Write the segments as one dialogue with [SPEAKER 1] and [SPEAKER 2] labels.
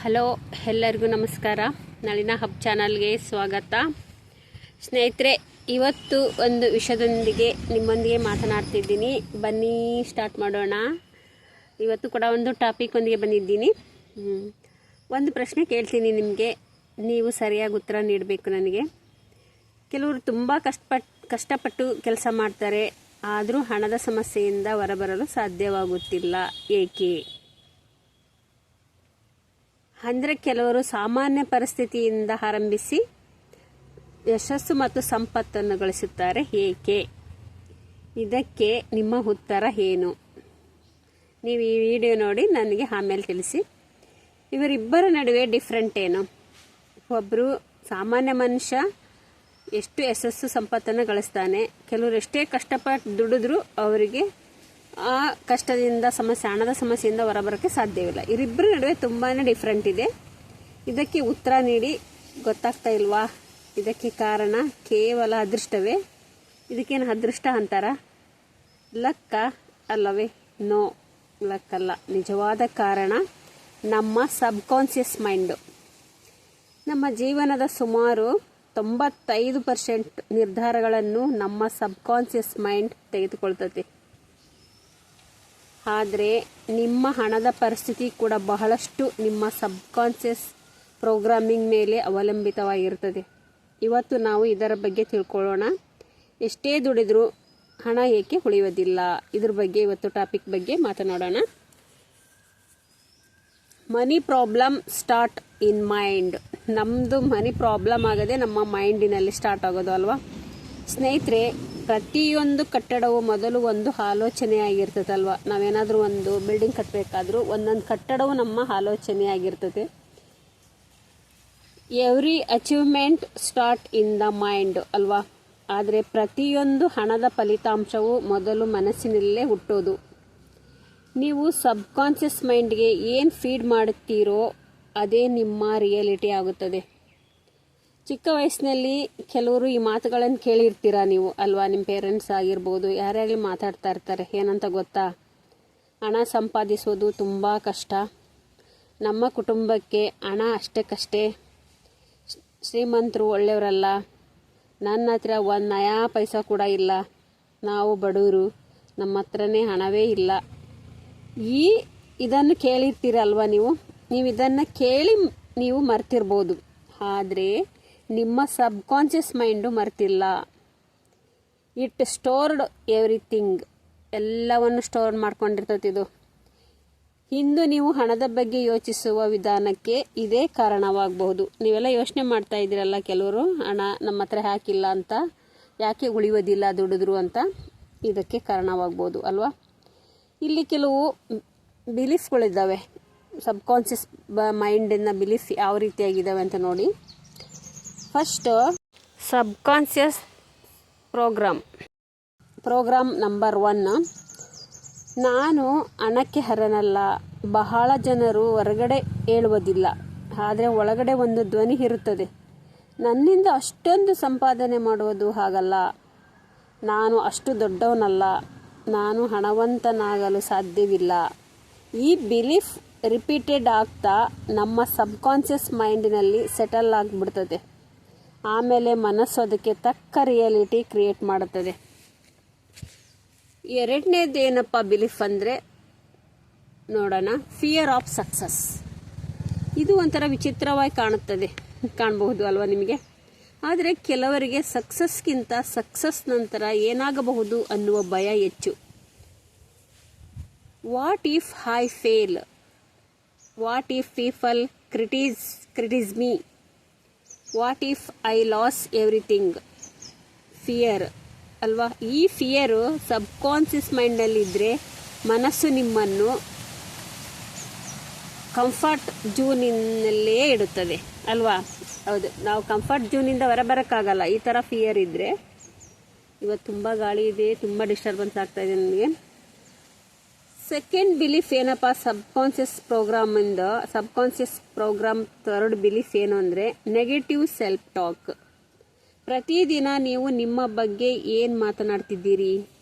[SPEAKER 1] Hello, ಎಲ್ಲರಿಗೂ ನಮಸ್ಕಾರ. ನಳಿನ hub ಚಾನಲ್ಗೆ ಸ್ವಾಗತ. ಸ್ನೇಹಿತರೆ, ಇವತ್ತು ಒಂದು ವಿಷಯದೊಂದಿಗೆ ನಿಮ್ಮೊಂದಿಗೆ ಮಾತನಾಡ್ತಿದ್ದೀನಿ. ಬನ್ನಿ ಸ್ಟಾರ್ಟ್ ಮಾಡೋಣ. ಇವತ್ತು ಕೂಡ ಒಂದು ಟಾಪಿಕ್ ಒಂದಿಗೆ ಬಂದಿದ್ದೀನಿ. ಒಂದು ಪ್ರಶ್ನೆ ಕೇಳ್ತೀನಿ ನಿಮಗೆ, ನೀವು ಸರಿಯಾಗಿ ಉತ್ತರ ನೀಡಬೇಕು ನನಗೆ. ಕೆಲವರು ತುಂಬ ಕಷ್ಟಪಟ್ಟು ಕೆಲಸ ಮಾಡ್ತಾರೆ, ಆದರೂ ಹಣದ ಸಮಸ್ಯೆಯಿಂದ ಹೊರಬರಲು ಸಾಧ್ಯವಾಗುತ್ತಿಲ್ಲ, ಏಕೆ? ಅಂದರೆ ಕೆಲವರು ಸಾಮಾನ್ಯ ಪರಿಸ್ಥಿತಿಯಿಂದ ಆರಂಭಿಸಿ ಯಶಸ್ಸು ಮತ್ತು ಸಂಪತ್ತನ್ನು ಗಳಿಸುತ್ತಾರೆ, ಏಕೆ? ಇದಕ್ಕೆ ನಿಮ್ಮ ಉತ್ತರ ಏನು? ನೀವು ಈ ವಿಡಿಯೋ ನೋಡಿ ನನಗೆ ಆಮೇಲೆ ತಿಳಿಸಿ. ಇವರಿಬ್ಬರ ನಡುವೆ ಡಿಫ್ರೆಂಟ್ ಏನು? ಒಬ್ಬರು ಸಾಮಾನ್ಯ ಮನುಷ್ಯ ಎಷ್ಟು ಯಶಸ್ಸು ಸಂಪತ್ತನ್ನು ಗಳಿಸ್ತಾನೆ, ಕೆಲವರು ಎಷ್ಟೇ ಕಷ್ಟಪಟ್ಟು ದುಡಿದ್ರೂ ಅವರಿಗೆ ಆ ಕಷ್ಟದಿಂದ ಹಣದ ಸಮಸ್ಯೆಯಿಂದ ಹೊರಬರೋಕ್ಕೆ ಸಾಧ್ಯವಿಲ್ಲ. ಇವರಿಬ್ಬರ ನಡುವೆ ತುಂಬಾ ಡಿಫ್ರೆಂಟ್ ಇದೆ. ಇದಕ್ಕೆ ಉತ್ತರ ನೀಡಿ. ಗೊತ್ತಾಗ್ತಾ ಇಲ್ವಾ? ಇದಕ್ಕೆ ಕಾರಣ ಕೇವಲ ಅದೃಷ್ಟವೇ? ಇದಕ್ಕೇನು ಅದೃಷ್ಟ ಅಂತಾರ? ಲಕ್ಕ ಅಲ್ಲವೇ? ನೋ, ಲಕ್ಕಲ್ಲ. ನಿಜವಾದ ಕಾರಣ ನಮ್ಮ ಸಬ್ಕಾನ್ಷಿಯಸ್ ಮೈಂಡು. ನಮ್ಮ ಜೀವನದ ಸುಮಾರು 95% ನಿರ್ಧಾರಗಳನ್ನು ನಮ್ಮ ಸಬ್ಕಾನ್ಷಿಯಸ್ ಮೈಂಡ್ ತೆಗೆದುಕೊಳ್ತದೆ. ಆದರೆ ನಿಮ್ಮ ಹಣದ ಪರಿಸ್ಥಿತಿ ಕೂಡ ಬಹಳಷ್ಟು ನಿಮ್ಮ ಸಬ್ಕಾನ್ಷಿಯಸ್ ಪ್ರೋಗ್ರಾಮಿಂಗ್ ಮೇಲೆ ಅವಲಂಬಿತವಾಗಿರುತ್ತದೆ. ಇವತ್ತು ನಾವು ಇದರ ಬಗ್ಗೆ ತಿಳ್ಕೊಳ್ಳೋಣ. ಎಷ್ಟೇ ದುಡಿದ್ರೂ ಹಣ ಏಕೆ ಉಳಿಯೋದಿಲ್ಲ, ಇದ್ರ ಬಗ್ಗೆ ಇವತ್ತು ಟಾಪಿಕ್ ಬಗ್ಗೆ ಮಾತನಾಡೋಣ. Money problem start in mind. ನಮ್ಮದು ಮನಿ ಪ್ರಾಬ್ಲಮ್ ಆಗದೆ ನಮ್ಮ ಮೈಂಡಿನಲ್ಲಿ ಸ್ಟಾರ್ಟ್ ಆಗೋದು ಅಲ್ವಾ ಸ್ನೇಹಿತರೆ? ಪ್ರತಿಯೊಂದು ಕಟ್ಟಡವು ಮೊದಲು ಒಂದು ಆಲೋಚನೆಯಾಗಿರ್ತದಲ್ವ. ನಾವೇನಾದರೂ ಒಂದು ಬಿಲ್ಡಿಂಗ್ ಕಟ್ಟಬೇಕಾದ್ರೂ ಒಂದೊಂದು ಕಟ್ಟಡವು ನಮ್ಮ ಆಲೋಚನೆಯಾಗಿರ್ತದೆ. Every achievement start in the mind ಅಲ್ವಾ? ಆದರೆ ಪ್ರತಿಯೊಂದು ಹಣದ ಫಲಿತಾಂಶವು ಮೊದಲು ಮನಸ್ಸಿನಲ್ಲೇ ಹುಟ್ಟೋದು. ನೀವು ಸಬ್ಕಾನ್ಷಿಯಸ್ ಮೈಂಡ್ಗೆ ಏನು ಫೀಡ್ ಮಾಡುತ್ತೀರೋ ಅದೇ ನಿಮ್ಮ ರಿಯಾಲಿಟಿ ಆಗುತ್ತದೆ. ಚಿಕ್ಕ ವಯಸ್ಸಿನಲ್ಲಿ ಕೆಲವರು ಈ ಮಾತುಗಳನ್ನು ಕೇಳಿರ್ತೀರಾ ನೀವು ಅಲ್ವಾ? ನಿಮ್ಮ ಪೇರೆಂಟ್ಸ್ ಆಗಿರ್ಬೋದು, ಯಾರ್ಯಾಗಲಿ ಮಾತಾಡ್ತಾ ಇರ್ತಾರೆ. ಏನಂತ ಗೊತ್ತಾ? ಹಣ ಸಂಪಾದಿಸೋದು ತುಂಬ ಕಷ್ಟ, ನಮ್ಮ ಕುಟುಂಬಕ್ಕೆ ಹಣ ಅಷ್ಟಕ್ಕಷ್ಟೇ, ಶ್ರೀಮಂತರು ಒಳ್ಳೆಯವರಲ್ಲ, ನನ್ನ ಹತ್ರ ಒಂದು ನಯಾ ಪೈಸಾ ಕೂಡ ಇಲ್ಲ, ನಾವು ಬಡವರು, ನಮ್ಮ ಹತ್ರನೇ ಹಣವೇ ಇಲ್ಲ. ಇದನ್ನು ಕೇಳಿರ್ತೀರಲ್ವ ನೀವು ಇದನ್ನು ಕೇಳಿ ನೀವು ಮರ್ತಿರ್ಬೋದು. ಆದರೆ ನಿಮ್ಮ ಸಬ್ಕಾನ್ಷಿಯಸ್ ಮೈಂಡು ಮರ್ತಿಲ್ಲ. It stored everything. ಎಲ್ಲವನ್ನು ಸ್ಟೋರ್ ಮಾಡ್ಕೊಂಡಿರ್ತದೆ ಇದು. ಇಂದು ನೀವು ಹಣದ ಬಗ್ಗೆ ಯೋಚಿಸುವ ವಿಧಾನಕ್ಕೆ ಇದೇ ಕಾರಣವಾಗಬಹುದು. ನೀವೆಲ್ಲ ಯೋಚನೆ ಮಾಡ್ತಾ ಇದ್ದೀರಲ್ಲ, ಕೆಲವರು ಹಣ ನಮ್ಮ ಹತ್ರ ಹಾಕಿಲ್ಲ ಅಂತ, ಯಾಕೆ ಉಳಿಯೋದಿಲ್ಲ ದುಡಿದ್ರು ಅಂತ. ಇದಕ್ಕೆ ಕಾರಣವಾಗ್ಬೋದು ಅಲ್ವಾ? ಇಲ್ಲಿ ಕೆಲವು ಬಿಲೀಫ್ಗಳಿದ್ದಾವೆ. ಸಬ್ಕಾನ್ಷಿಯಸ್ ಮೈಂಡಿನ ಬಿಲೀಫ್ ಯಾವ ರೀತಿಯಾಗಿದ್ದಾವೆ ಅಂತ ನೋಡಿ. First, subconscious program number 1. ನಾನು ಹಣಕ್ಕೆ ಹರನಲ್ಲ. ಬಹಳ ಜನರು ಹೊರಗಡೆ ಹೇಳುವುದಿಲ್ಲ, ಆದರೆ ಒಳಗಡೆ ಒಂದು ಧ್ವನಿ ಇರುತ್ತದೆ, ನನ್ನಿಂದ ಅಷ್ಟೊಂದು ಸಂಪಾದನೆ ಮಾಡುವುದು ಹಾಗಲ್ಲ, ನಾನು ಅಷ್ಟು ದೊಡ್ಡವನಲ್ಲ, ನಾನು ಹಣವಂತನಾಗಲು ಸಾಧ್ಯವಿಲ್ಲ. ಈ ಬಿಲೀಫ್ ರಿಪೀಟೆಡ್ ಆಗ್ತಾ ನಮ್ಮ ಸಬ್ಕಾನ್ಷಿಯಸ್ ಮೈಂಡಿನಲ್ಲಿ ಸೆಟಲ್ ಆಗಿಬಿಡ್ತದೆ. ಆಮೇಲೆ ಮನಸ್ಸು ಅದಕ್ಕೆ ತಕ್ಕ ರಿಯಾಲಿಟಿ ಕ್ರಿಯೇಟ್ ಮಾಡುತ್ತದೆ. ಎರಡನೇದು ಏನಪ್ಪ ಬಿಲೀಫ್ ಅಂದರೆ ನೋಡೋಣ, ಫಿಯರ್ ಆಫ್ ಸಕ್ಸಸ್. ಇದು ಒಂಥರ ವಿಚಿತ್ರವಾಗಿ ಕಾಣಬಹುದು ಅಲ್ವಾ ನಿಮಗೆ? ಆದರೆ ಕೆಲವರಿಗೆ ಸಕ್ಸಸ್ಗಿಂತ ಸಕ್ಸಸ್ ನಂತರ ಏನಾಗಬಹುದು ಅನ್ನುವ ಭಯ ಹೆಚ್ಚು. What if I fail? What if people criticise me? What if I loss everything? Fear ಅಲ್ವಾ? ಈ ಫಿಯರು ಸಬ್ಕಾನ್ಷಿಯಸ್ ಮೈಂಡ್ನಲ್ಲಿದ್ದರೆ ಮನಸ್ಸು ನಿಮ್ಮನ್ನು ಕಂಫರ್ಟ್ ಝೋನಿನಲ್ಲೇ ಇಡುತ್ತದೆ ಅಲ್ವಾ? ಹೌದು, ನಾವು ಕಂಫರ್ಟ್ ಝೋನಿಂದ ಹೊರಬರೋಕ್ಕಾಗಲ್ಲ ಈ ಥರ ಫಿಯರ್ ಇದ್ದರೆ. ಇವತ್ತು ತುಂಬ ಗಾಳಿ ಇದೆ, ತುಂಬ ಡಿಸ್ಟರ್ಬೆನ್ಸ್ ಆಗ್ತಾ ಇದೆ ನನಗೆ. ಸೆಕೆಂಡ್ ಬಿಲೀಫ್ ಏನಪ್ಪ? ಸಬ್ಕಾನ್ಷಿಯಸ್ ಪ್ರೋಗ್ರಾಮ್ ಥರ್ಡ್ ಬಿಲೀಫ್ ಏನು ಅಂದರೆ ನೆಗೆಟಿವ್ ಸೆಲ್ಫ್ ಟಾಕ್. ಪ್ರತಿದಿನ ನೀವು ನಿಮ್ಮ ಬಗ್ಗೆ ಏನು ಮಾತನಾಡ್ತಿದ್ದೀರಿ?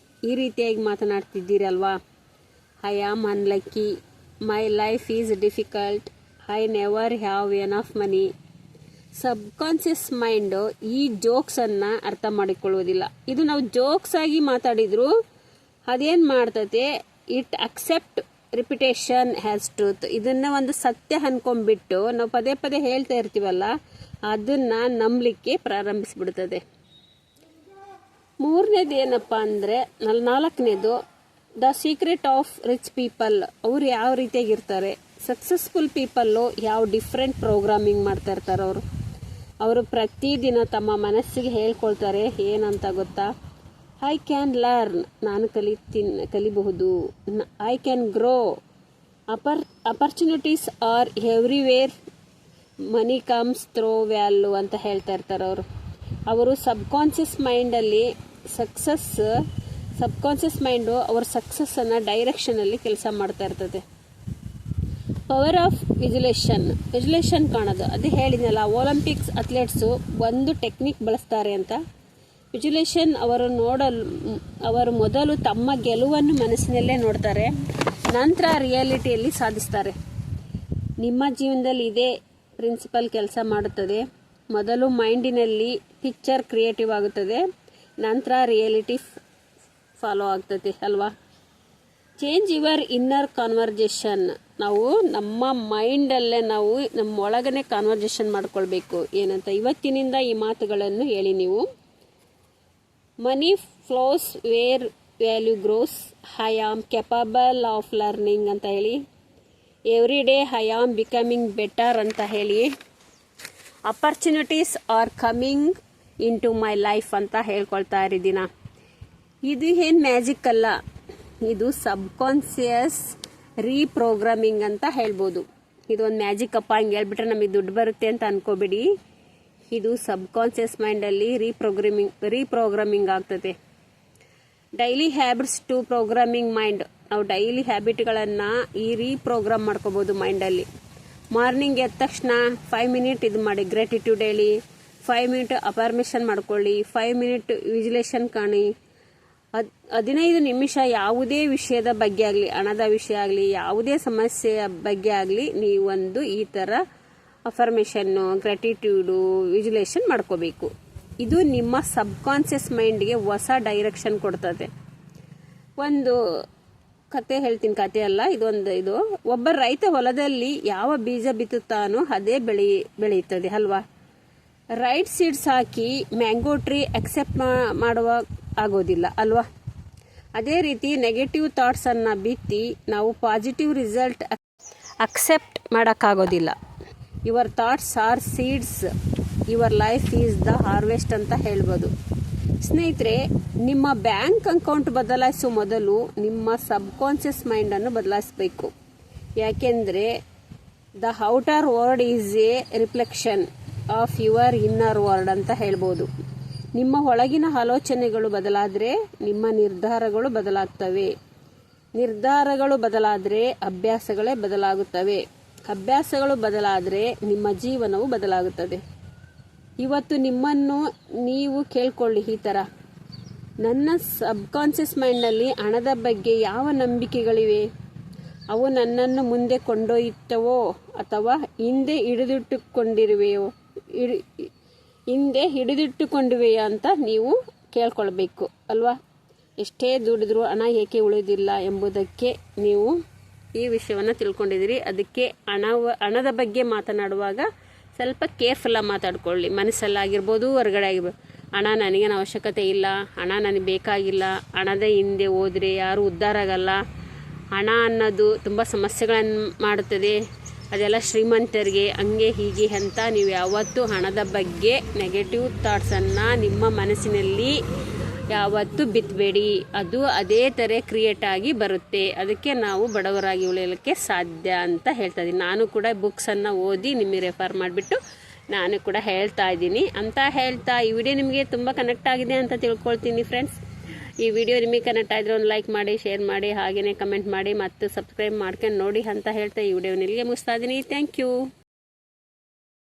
[SPEAKER 1] ಈ ರೀತಿಯಾಗಿ ಮಾತನಾಡ್ತಿದ್ದೀರಲ್ವಾ? I am unlucky, my life is difficult, I never have enough money. Subconscious mind ಈ ಜೋಕ್ಸನ್ನು ಅರ್ಥ ಮಾಡಿಕೊಳ್ಳುವುದಿಲ್ಲ. ಇದು ನಾವು ಜೋಕ್ಸ್ ಆಗಿ ಮಾತಾಡಿದ್ರು ಅದೇನು ಮಾಡ್ತತೆ, it accept repetition has truth. ಇದನ್ನು ಒಂದು ಸತ್ಯ ಅನ್ಕೊಂಡ್ಬಿಟ್ಟು ನಾವು ಪದೇ ಪದೇ ಹೇಳ್ತಾ ಇರ್ತೀವಲ್ಲ, ಅದನ್ನು ನಂಬಲಿಕ್ಕೆ ಪ್ರಾರಂಭಿಸಿಬಿಡ್ತದೆ. ಮೂರನೇದು ಏನಪ್ಪ ಅಂದರೆ, ನಾಲ್ಕನೇದು the secret of rich people. ಅವ್ರು ಯಾವ ರೀತಿಯಾಗಿರ್ತಾರೆ, ಸಕ್ಸಸ್ಫುಲ್ ಪೀಪಲ್ಲು ಯಾವ ಡಿಫ್ರೆಂಟ್ ಪ್ರೋಗ್ರಾಮಿಂಗ್ ಮಾಡ್ತಾ ಇರ್ತಾರೆ. ಅವರು ಪ್ರತಿದಿನ ತಮ್ಮ ಮನಸ್ಸಿಗೆ ಹೇಳ್ಕೊಳ್ತಾರೆ, ಏನಂತ ಗೊತ್ತಾ, ಐ ಕ್ಯಾನ್ ಲರ್ನ್, ನಾನು ಕಲಿಬಹುದು. I can grow, opportunities are everywhere, money comes through value ಅಂತ ಹೇಳ್ತಾ ಇರ್ತಾರೆ ಅವರು ಸಬ್ಕಾನ್ಷಿಯಸ್ ಮೈಂಡಲ್ಲಿ ಸಬ್ಕಾನ್ಷಿಯಸ್ ಮೈಂಡು ಅವ್ರ ಸಕ್ಸಸ್ಸನ್ನು ಡೈರೆಕ್ಷನಲ್ಲಿ ಕೆಲಸ ಮಾಡ್ತಾ ಇರ್ತದೆ. ಪವರ್ ಆಫ್ ವಿಜುಲೇಷನ್ ಕಾಣೋದು, ಅದೇ ಹೇಳಿದ್ನಲ್ಲ, ಒಲಿಂಪಿಕ್ಸ್ ಅಥ್ಲೆಟ್ಸು ಒಂದು ಟೆಕ್ನಿಕ್ ಬಳಸ್ತಾರೆ ಅಂತ. ವಿಜುಲೇಷನ್ ಅವರು ಮೊದಲು ತಮ್ಮ ಗೆಲುವನ್ನು ಮನಸ್ಸಿನಲ್ಲೇ ನೋಡ್ತಾರೆ, ನಂತರ ರಿಯಾಲಿಟಿಯಲ್ಲಿ ಸಾಧಿಸ್ತಾರೆ. ನಿಮ್ಮ ಜೀವನದಲ್ಲಿ ಇದೇ ಪ್ರಿನ್ಸಿಪಲ್ ಕೆಲಸ ಮಾಡುತ್ತದೆ. ಮೊದಲು ಮೈಂಡಿನಲ್ಲಿ ಪಿಕ್ಚರ್ ಕ್ರಿಯೇಟಿವ್ ಆಗುತ್ತದೆ, ನಂತರ ರಿಯಾಲಿಟಿ ಫಾಲೋ ಆಗ್ತದೆ ಅಲ್ವಾ. Change your inner conversation. ನಾವು ನಮ್ಮ ಮೈಂಡಲ್ಲೇ ನಾವು ನಮ್ಮ ಒಳಗನೆ ಕಾನ್ವರ್ಜೇಷನ್ ಮಾಡ್ಕೊಳ್ಬೇಕು. ಏನಂತ, ಇವತ್ತಿನಿಂದ ಈ ಮಾತುಗಳನ್ನು ಹೇಳಿ ನೀವು. Money flows where value grows, I am capable of learning ಅಂತ ಹೇಳಿ. Every day I am becoming better ಅಂತ ಹೇಳಿ. Opportunities are coming into my life ಅಂತ ಹೇಳ್ಕೊಳ್ತಾ ಇರಿದ್ದೀನ. ಇದು ಏನು ಮ್ಯಾಜಿಕ್ ಅಲ್ಲ, ಇದು ಸಬ್ಕಾನ್ಷಿಯಸ್ ರೀಪ್ರೋಗ್ರಾಮಿಂಗ್ ಅಂತ ಹೇಳ್ಬೋದು. ಇದು ಒಂದು ಮ್ಯಾಜಿಕ್ ಅಪ್ಪ, ಹಿಂಗೆ ಹೇಳ್ಬಿಟ್ರೆ ನಮಗೆ ದುಡ್ಡು ಬರುತ್ತೆ ಅಂತ ಅನ್ಕೋಬೇಡಿ. ಇದು ಸಬ್ಕಾನ್ಷಿಯಸ್ ಮೈಂಡಲ್ಲಿ ರೀಪ್ರೋಗ್ರಾಮಿಂಗ್ ಆಗ್ತದೆ. Daily habits to programming mind. ನಾವು ಡೈಲಿ ಹ್ಯಾಬಿಟ್ಗಳನ್ನು ಈ ರೀಪ್ರೋಗ್ರಾಮ್ ಮಾಡ್ಕೋಬೋದು ಮೈಂಡಲ್ಲಿ. ಮಾರ್ನಿಂಗ್ ಎದ್ದ ತಕ್ಷಣ 5 ಮಿನಿಟ್ ಇದು ಮಾಡಿ, ಗ್ರ್ಯಾಟಿಟ್ಯೂಡ್ ಹೇಳಿ, 5 ಮಿನಿಟ್ ಅಫರ್ಮೇಷನ್ ಮಾಡ್ಕೊಳ್ಳಿ, 5 ಮಿನಿಟ್ ವಿಜುಲೇಷನ್ ಕಾಣಿ, 15 ನಿಮಿಷ ಯಾವುದೇ ವಿಷಯದ ಬಗ್ಗೆ ಆಗಲಿ, ಹಣದ ವಿಷಯ ಆಗಲಿ, ಯಾವುದೇ ಸಮಸ್ಯೆಯ ಬಗ್ಗೆ ಆಗಲಿ, ನೀವೊಂದು ಈ ಥರ ಅಫರ್ಮೇಷನ್ನು, ಗ್ರ್ಯಾಟಿಟ್ಯೂಡು, ವಿಜುಲೇಷನ್ ಮಾಡ್ಕೋಬೇಕು. ಇದು ನಿಮ್ಮ ಸಬ್ಕಾನ್ಷಿಯಸ್ ಮೈಂಡ್ಗೆ ಹೊಸ ಡೈರೆಕ್ಷನ್ ಕೊಡ್ತದೆ. ಒಂದು ಕತೆ ಹೇಳ್ತೀನಿ, ಕತೆ ಅಲ್ಲ, ಇದು ಒಬ್ಬ ರೈತ ಹೊಲದಲ್ಲಿ ಯಾವ ಬೀಜ ಬಿತ್ತುತ್ತಾನೋ ಅದೇ ಬೆಳೆಯುತ್ತದೆ ಅಲ್ವಾ. ರೈಟ್ ಸೀಡ್ಸ್ ಹಾಕಿ ಮ್ಯಾಂಗೋ ಟ್ರೀ ಅಕ್ಸೆಪ್ಟ್ ಮಾಡುವ ಆಗೋದಿಲ್ಲ ಅಲ್ವಾ. ಅದೇ ರೀತಿ ನೆಗೆಟಿವ್ ಥಾಟ್ಸನ್ನು ಬಿತ್ತಿ ನಾವು ಪಾಸಿಟಿವ್ ರಿಸಲ್ಟ್ ಅಕ್ಸೆಪ್ಟ್ ಮಾಡೋಕ್ಕಾಗೋದಿಲ್ಲ. Your thoughts are seeds, your life is the harvest ಅಂತ ಹೇಳ್ಬೋದು. ಸ್ನೇಹಿತರೆ, ನಿಮ್ಮ ಬ್ಯಾಂಕ್ ಅಕೌಂಟ್ ಬದಲಾಯಿಸುವ ಮೊದಲು ನಿಮ್ಮ ಸಬ್ಕಾನ್ಷಿಯಸ್ ಮೈಂಡನ್ನು ಬದಲಾಯಿಸಬೇಕು. ಯಾಕೆಂದರೆ the outer world is A reflection of your inner world ಅಂತ ಹೇಳ್ಬೋದು. ನಿಮ್ಮ ಒಳಗಿನ ಆಲೋಚನೆಗಳು ಬದಲಾದರೆ ನಿಮ್ಮ ನಿರ್ಧಾರಗಳು ಬದಲಾಗ್ತವೆ. ನಿರ್ಧಾರಗಳು ಬದಲಾದರೆ ಅಭ್ಯಾಸಗಳೇ ಬದಲಾಗುತ್ತವೆ. ಅಭ್ಯಾಸಗಳು ಬದಲಾದರೆ ನಿಮ್ಮ ಜೀವನವು ಬದಲಾಗುತ್ತದೆ. ಇವತ್ತು ನಿಮ್ಮನ್ನು ನೀವು ಕೇಳ್ಕೊಳ್ಳಿ ಈ ಥರ, ನನ್ನ ಸಬ್ಕಾನ್ಷಿಯಸ್ ಮೈಂಡ್ನಲ್ಲಿ ಹಣದ ಬಗ್ಗೆ ಯಾವ ನಂಬಿಕೆಗಳಿವೆ? ಅವು ನನ್ನನ್ನು ಮುಂದೆ ಕೊಂಡೊಯ್ಯುತ್ತವೋ ಅಥವಾ ಹಿಂದೆ ಹಿಡಿದಿಟ್ಟುಕೊಂಡಿವೆಯಾ ಅಂತ ನೀವು ಕೇಳ್ಕೊಳ್ಬೇಕು ಅಲ್ವಾ. ಎಷ್ಟೇ ದುಡಿದ್ರೂ ಹಣ ಏಕೆ ಉಳಿದಿಲ್ಲ ಎಂಬುದಕ್ಕೆ ನೀವು ಈ ವಿಷಯವನ್ನು ತಿಳ್ಕೊಂಡಿದ್ದೀರಿ. ಅದಕ್ಕೆ ಹಣದ ಬಗ್ಗೆ ಮಾತನಾಡುವಾಗ ಸ್ವಲ್ಪ ಕೇರ್ಫುಲ್ಲಾಗಿ ಮಾತಾಡ್ಕೊಳ್ಳಿ. ಮನಸ್ಸಲ್ಲಾಗಿರ್ಬೋದು, ಹೊರಗಡೆ ಆಗಿರ್ಬೋದು. ಹಣ ನನಗೇನು ಅವಶ್ಯಕತೆ ಇಲ್ಲ, ಹಣ ನನಗೆ ಬೇಕಾಗಿಲ್ಲ, ಹಣದ ಹಿಂದೆ ಹೋದರೆ ಯಾರೂ ಉದ್ಧಾರ ಆಗಲ್ಲ, ಹಣ ಅನ್ನೋದು ತುಂಬ ಸಮಸ್ಯೆಗಳನ್ನು ಮಾಡುತ್ತದೆ, ಅದೆಲ್ಲ ಶ್ರೀಮಂತರಿಗೆ, ಹಂಗೆ ಹೀಗೆ ಅಂತ ನೀವು ಯಾವತ್ತೂ ಹಣದ ಬಗ್ಗೆ ನೆಗೆಟಿವ್ ಥಾಟ್ಸನ್ನು ನಿಮ್ಮ ಮನಸ್ಸಿನಲ್ಲಿ ಯಾವತ್ತೂ ಬಿತ್ತಬೇಡಿ. ಅದು ಅದೇ ಥರ ಕ್ರಿಯೇಟ್ ಆಗಿ ಬರುತ್ತೆ. ಅದಕ್ಕೆ ನಾವು ಬಡವರಾಗಿ ಉಳಿಯಲಿಕ್ಕೆ ಸಾಧ್ಯ ಅಂತ ಹೇಳ್ತಾ ಇದ್ದೀನಿ. ನಾನು ಕೂಡ ಬುಕ್ಸನ್ನು ಓದಿ ನಿಮಗೆ ರೆಫರ್ ಮಾಡಿಬಿಟ್ಟು ನಾನು ಕೂಡ ಹೇಳ್ತಾ ಇದ್ದೀನಿ ಅಂತ ಹೇಳ್ತಾ, ಈ ವಿಡಿಯೋ ನಿಮಗೆ ತುಂಬ ಕನೆಕ್ಟ್ ಆಗಿದೆ ಅಂತ ತಿಳ್ಕೊಳ್ತೀನಿ ಫ್ರೆಂಡ್ಸ್. ಈ ವಿಡಿಯೋ ನಿಮಗೆ ಕನೆಕ್ಟ್ ಆಗಿದ್ರೆ ಒಂದು ಲೈಕ್ ಮಾಡಿ, ಶೇರ್ ಮಾಡಿ, ಹಾಗೆಯೇ ಕಮೆಂಟ್ ಮಾಡಿ ಮತ್ತು ಸಬ್ಸ್ಕ್ರೈಬ್ ಮಾಡ್ಕೊಂಡು ನೋಡಿ ಅಂತ ಹೇಳ್ತಾ ಈ ವಿಡಿಯೋನ ಇಲ್ಲಿಗೆ ಮುಗಿಸ್ತಾ ಇದ್ದೀನಿ. Thank you.